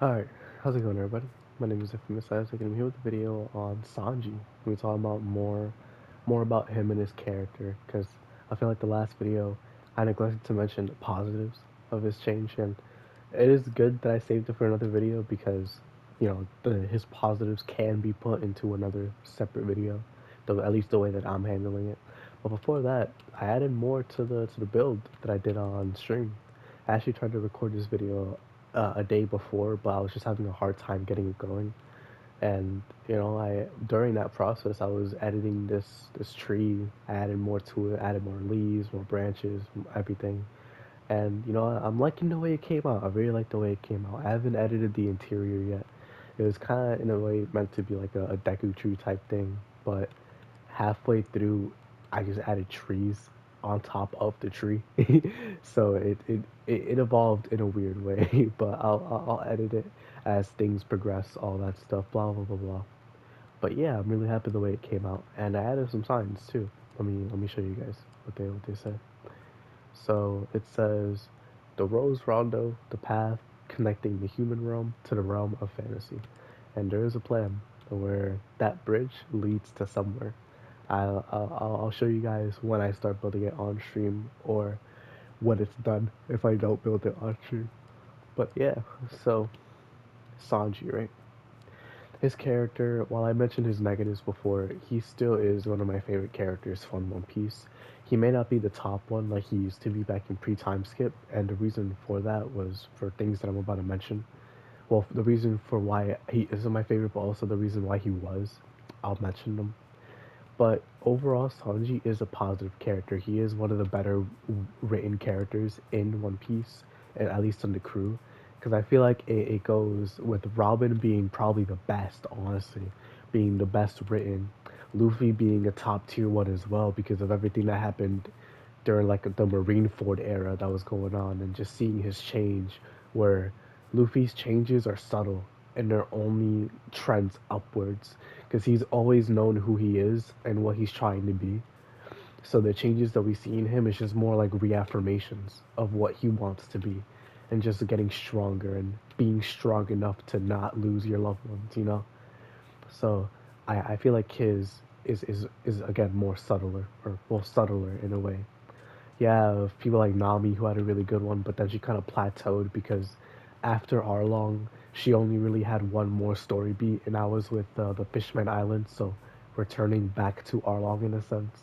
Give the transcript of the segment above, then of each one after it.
Alright, how's it going everybody? My name is Infamous Isaac and I'm here with a video on Sanji. We're talking about more about him and his character because I feel like the last video I neglected to mention the positives of his change, and it is good that I saved it for another video because his positives can be put into another separate video, though at least the way that I'm handling it. But before that, I added more to the build that I did on stream. I actually tried to record this video a day before, but I was just having a hard time getting it going. And I during that process, I was editing this tree. I added more to it, added more leaves, more branches, everything. And I'm liking the way it came out. I really like the way it came out. I haven't edited the interior yet. It was kind of in a way meant to be like a Deku tree type thing, but halfway through, I just added trees on top of the tree, so it evolved in a weird way. But I'll edit it as things progress, all that stuff, blah blah blah blah. But yeah, I'm really happy the way it came out, and I added some signs too. Let me show you guys what they say. So it says, the Rose Rondo, the path connecting the human realm to the realm of fantasy, and there is a plan where that bridge leads to somewhere. I'll show you guys when I start building it on stream or when it's done if I don't build it on stream. But yeah, so Sanji, right? His character, while I mentioned his negatives before, he still is one of my favorite characters from One Piece. He may not be the top one like he used to be back in pre-time skip, and the reason for that was for things that I'm about to mention. Well, the reason for why he isn't my favorite, but also the reason why he was, I'll mention them. But overall, Sanji is a positive character. He is one of the better written characters in One Piece, and at least on the crew. Because I feel like it goes with Robin being probably the best, honestly, being the best written. Luffy being a top tier one as well because of everything that happened during like the Marineford era that was going on, and just seeing his change where Luffy's changes are subtle and they're only trends upwards because he's always known who he is and what he's trying to be. So the changes that we see in him is just more like reaffirmations of what he wants to be and just getting stronger and being strong enough to not lose your loved ones. So I feel like his is again more subtler, or well, subtler in a way. You have people like Nami who had a really good one, but then she kind of plateaued because after Arlong, she only really had one more story beat, and that was with the Fishman Island, so returning back to Arlong in a sense.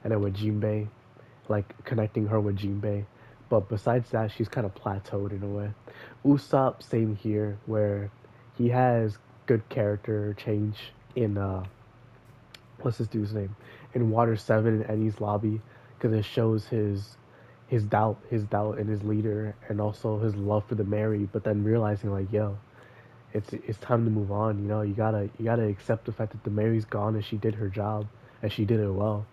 And then with Jinbei, like connecting her with Jinbei. But besides that, she's kind of plateaued in a way. Usopp, same here, where he has good character change in what's this dude's name, in Water Seven and Ennie's lobby, because it shows his doubt in his leader, and also his love for the Mary. But then realizing like, yo, it's time to move on. You gotta accept the fact that the Mary's gone and she did her job and she did it well,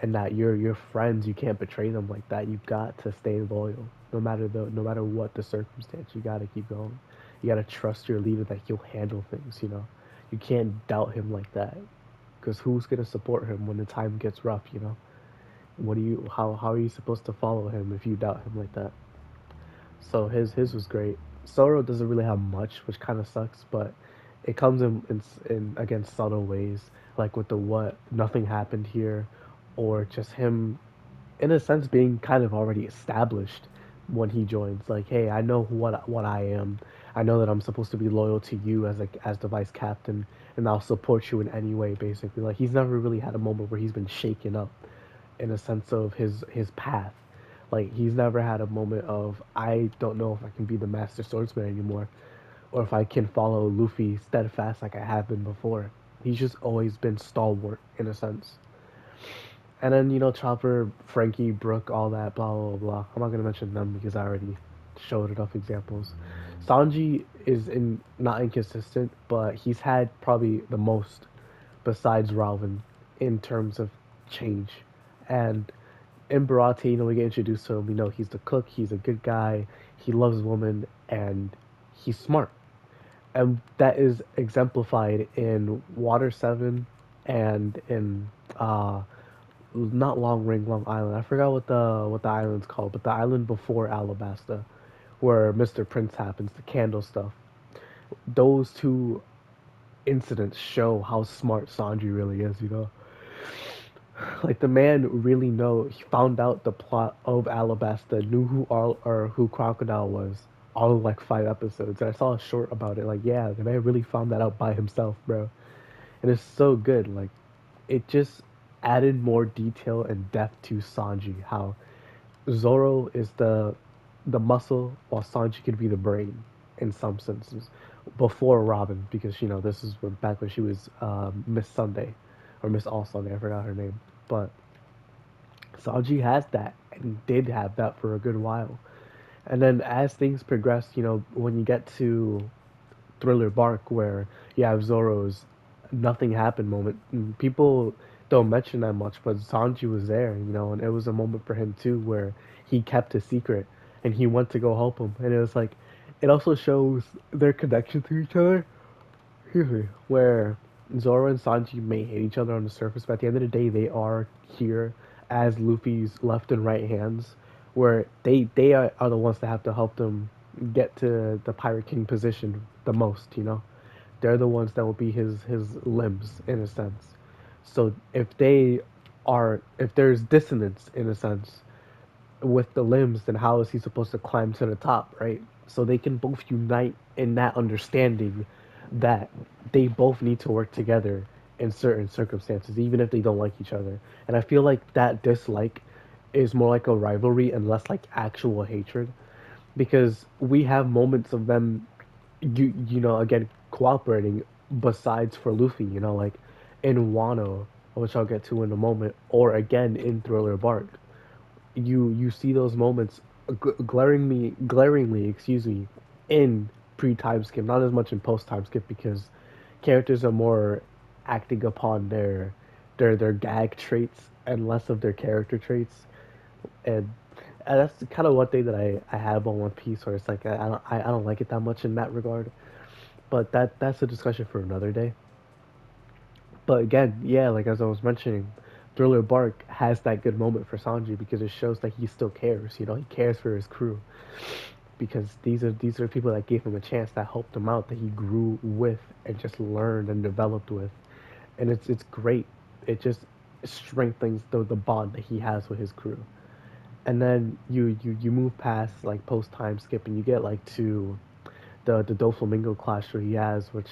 and that your friends, you can't betray them like that. You got to stay loyal no matter what the circumstance. You gotta keep going. You gotta trust your leader that he'll handle things. You can't doubt him like that, because who's gonna support him when the time gets rough? What do you how are you supposed to follow him if you doubt him like that? So his was great. Zoro doesn't really have much, which kind of sucks, but it comes in again subtle ways, like with the what nothing happened here, or just him in a sense being kind of already established when he joins. Like, hey, I know what I am. I know that I'm supposed to be loyal to you as the vice captain, and I'll support you in any way. Basically, like he's never really had a moment where he's been shaken up in a sense of his path. Like he's never had a moment of, I don't know if I can be the master swordsman anymore, or if I can follow Luffy steadfast like I have been before. He's just always been stalwart in a sense. And then Chopper, Frankie, Brooke, all that, blah blah blah. I'm not gonna mention them because I already showed enough examples. Sanji is in not inconsistent, but he's had probably the most besides Ralvin in terms of change. And in Barate, we get introduced to him. We know he's the cook. He's a good guy. He loves women, and he's smart. And that is exemplified in Water Seven and in not Long Ring, Long Island. I forgot what the island's called, but the island before Alabasta, where Mr. Prince happens, the candle stuff. those two incidents show how smart Sanji really is. Like the man really he found out the plot of Alabasta, knew who all or who Crocodile was, all of like 5 episodes. And I saw a short about it. Like, yeah, the man really found that out by himself, bro. And it's so good. Like, it just added more detail and depth to Sanji. How Zoro is the muscle, while Sanji could be the brain in some senses. Before Robin, because this is back when she was Miss Sunday, or Miss All Sunday. I forgot her name, but Sanji has that and did have that for a good while. And then as things progress, when you get to Thriller Bark, where you have Zoro's nothing happened moment, and people don't mention that much, but Sanji was there, and it was a moment for him too, where he kept a secret and he went to go help him. And it was like, it also shows their connection to each other, excuse me, where Zoro and Sanji may hate each other on the surface, but at the end of the day, they are here as Luffy's left and right hands, where they are the ones that have to help them get to the Pirate King position the most. They're the ones that will be his limbs in a sense. So if there's dissonance in a sense, with the limbs, then how is he supposed to climb to the top, right? So they can both unite in that understanding that they both need to work together in certain circumstances, even if they don't like each other. And I feel like that dislike is more like a rivalry and less like actual hatred, because we have moments of them, again cooperating. Besides for Luffy, like in Wano, which I'll get to in a moment, or again in Thriller Bark, you see those moments glaringly, excuse me, in pre-time skip, not as much in post-time skip, because characters are more acting upon their gag traits and less of their character traits. And that's kind of one thing that I have on One Piece, where it's like I don't like it that much in that regard. But that's a discussion for another day. But again, yeah, like as I was mentioning, Thriller Bark has that good moment for Sanji, because it shows that he still cares. He cares for his crew, because these are people that gave him a chance, that helped him out, that he grew with and just learned and developed with, and it's great. It just strengthens the bond that he has with his crew. And then you move past like post time skip, and you get like to the Doflamingo clash where he has, which,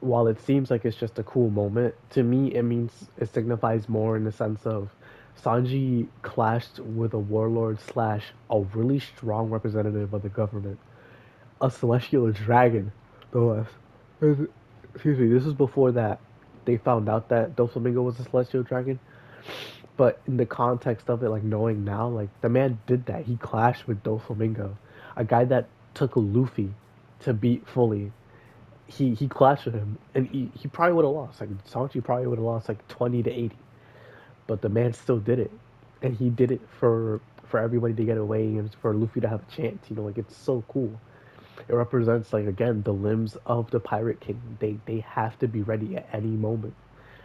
while it seems like it's just a cool moment, to me it means it signifies more in the sense of Sanji clashed with a warlord slash a really strong representative of the government, a celestial dragon, no less. Excuse me, this is before that they found out that Doflamingo was a celestial dragon. But in the context of it, like knowing now, like the man did that. He clashed with Doflamingo, a guy that took Luffy to beat fully. He clashed with him, and he probably would have lost. Like Sanji probably would have lost like 20-80, but the man still did it, and he did it for everybody to get away and for Luffy to have a chance. Like it's so cool. It represents, like, again, the limbs of the Pirate King. They have to be ready at any moment.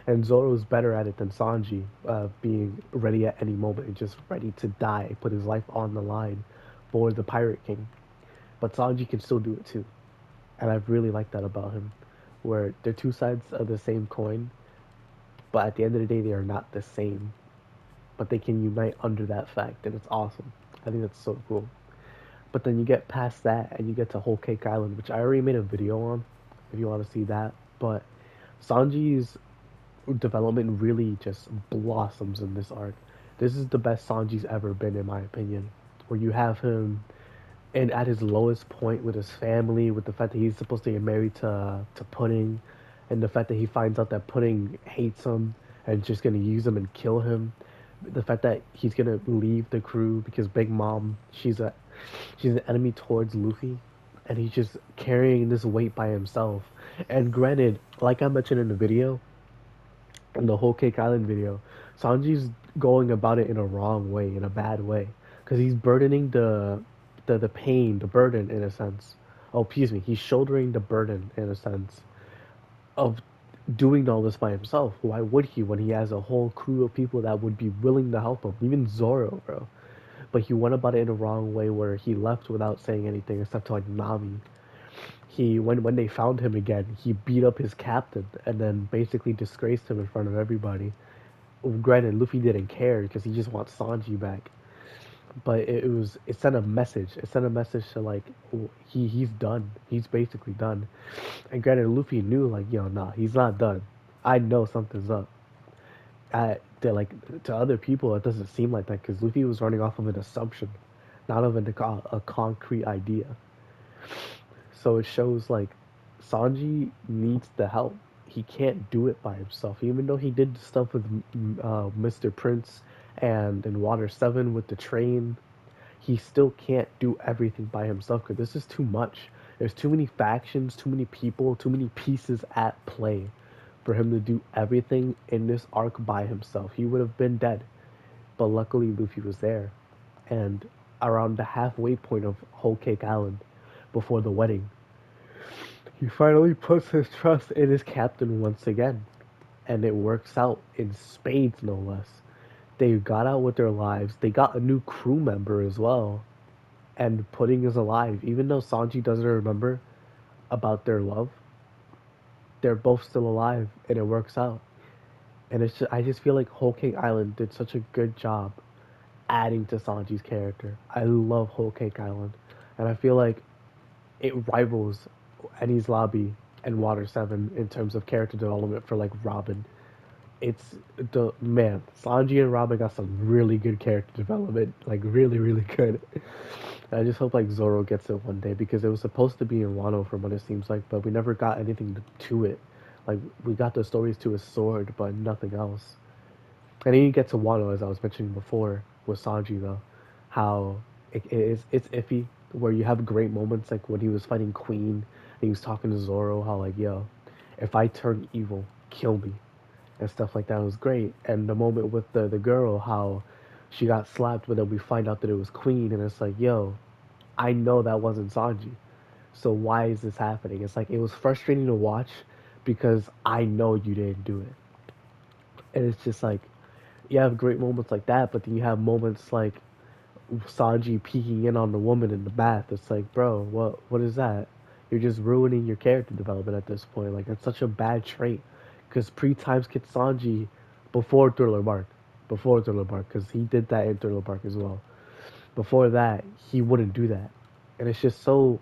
And Zoro's better at it than Sanji, being ready at any moment and just ready to die, put his life on the line for the Pirate King. But Sanji can still do it too. And I really like that about him, where they're two sides of the same coin, but at the end of the day, they are not the same. But they can unite under that fact, and it's awesome. I think that's so cool. But then you get past that, and you get to Whole Cake Island, which I already made a video on, if you want to see that. But Sanji's development really just blossoms in this arc. This is the best Sanji's ever been, in my opinion. Where you have him and at his lowest point with his family, with the fact that he's supposed to get married to Pudding, and the fact that he finds out that Pudding hates him and just gonna use him and kill him. The fact that he's gonna leave the crew because Big Mom, she's an enemy towards Luffy, and he's just carrying this weight by himself. And granted, like I mentioned in the video, in the whole Cake Island video, Sanji's going about it in a wrong way, in a bad way, because he's burdening the pain, the burden in a sense. Oh, excuse me, he's shouldering the burden in a sense of doing all this by himself. Why would he when he has a whole crew of people that would be willing to help him? Even Zoro, bro. But he went about it in a wrong way, where he left without saying anything except to like Nami. He when they found him again, he beat up his captain and then basically disgraced him in front of everybody. Granted, Luffy didn't care because he just wants Sanji back. But it sent a message. It sent a message to like he's done. He's basically done. And granted, Luffy knew like yo nah he's not done. I know something's up. To other people it doesn't seem like that because Luffy was running off of an assumption, not of a concrete idea. So it shows like Sanji needs the help. He can't do it by himself, even though he did stuff with Mr. Prince and in Water 7 with the train. He still can't do everything by himself because this is too much. There's too many factions, too many people, too many pieces at play for him to do everything in this arc by himself. He would have been dead. But luckily, Luffy was there. And around the halfway point of Whole Cake Island, before the wedding, he finally puts his trust in his captain once again. And it works out in spades, no less. They got out with their lives. They got a new crew member as well. And Pudding is alive. Even though Sanji doesn't remember about their love, they're both still alive, and it works out. And I just feel like Whole Cake Island did such a good job adding to Sanji's character. I love Whole Cake Island, and I feel like it rivals Enies Lobby and Water 7 in terms of character development for like Robin. It's the man, Sanji and Robin got some really good character development, like really, really good. I just hope like Zoro gets it one day because it was supposed to be in Wano from what it seems like, but we never got anything to it. Like we got the stories to his sword, but nothing else. And then you get to Wano, as I was mentioning before, with Sanji though, how it's iffy. Where you have great moments like when he was fighting Queen, and he was talking to Zoro, how like yo, if I turn evil, kill me, and stuff like that was great. And the moment with the girl, how she got slapped, but then we find out that it was Queen, and it's like yo, I know that wasn't Sanji. So why is this happening? It's like it was frustrating to watch because I know you didn't do it. And it's just like you have great moments like that, but then you have moments like Sanji peeking in on the woman in the bath. It's like, bro, what is that? You're just ruining your character development at this point. Like it's such a bad trait. Because pre-time skip Sanji before Thriller Bark, because he did that in Thriller Bark as well. Before that, he wouldn't do that, and it's so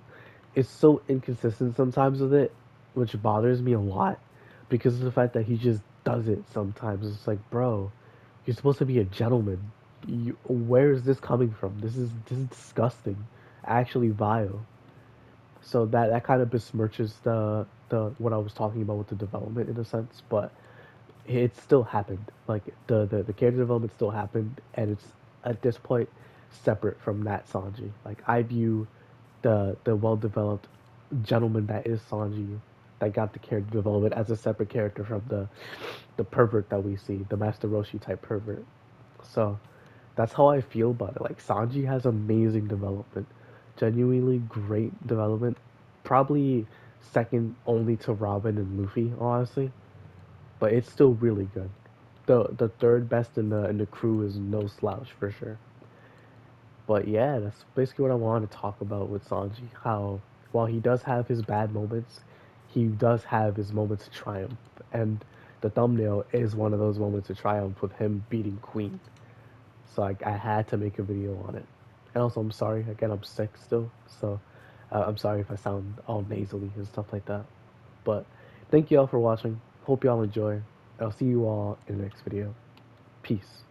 inconsistent sometimes with it, which bothers me a lot because of the fact that he just does it sometimes. It's like, bro, you're supposed to be a gentleman. Where is this coming from? This is disgusting, actually vile. So that kind of besmirches the what I was talking about with the development in a sense, but it still happened. Like the character development still happened, and it's at this point separate from that Sanji. Like I view the well developed gentleman that is Sanji, that got the character development as a separate character from the pervert that we see, the Master Roshi type pervert. So that's how I feel about it. Like Sanji has amazing development, genuinely great development. Probably second only to Robin and Luffy, honestly, but it's still really good. The third best in the crew is no slouch for sure. But yeah, that's basically what I wanted to talk about with Sanji. How while he does have his bad moments, he does have his moments of triumph, and the thumbnail is one of those moments of triumph with him beating Queen. So I had to make a video on it. And also, I'm sorry again. I'm sick still, so I'm sorry if I sound all nasally and stuff like that. But thank you all for watching. Hope y'all enjoy. I'll see you all in the next video. Peace.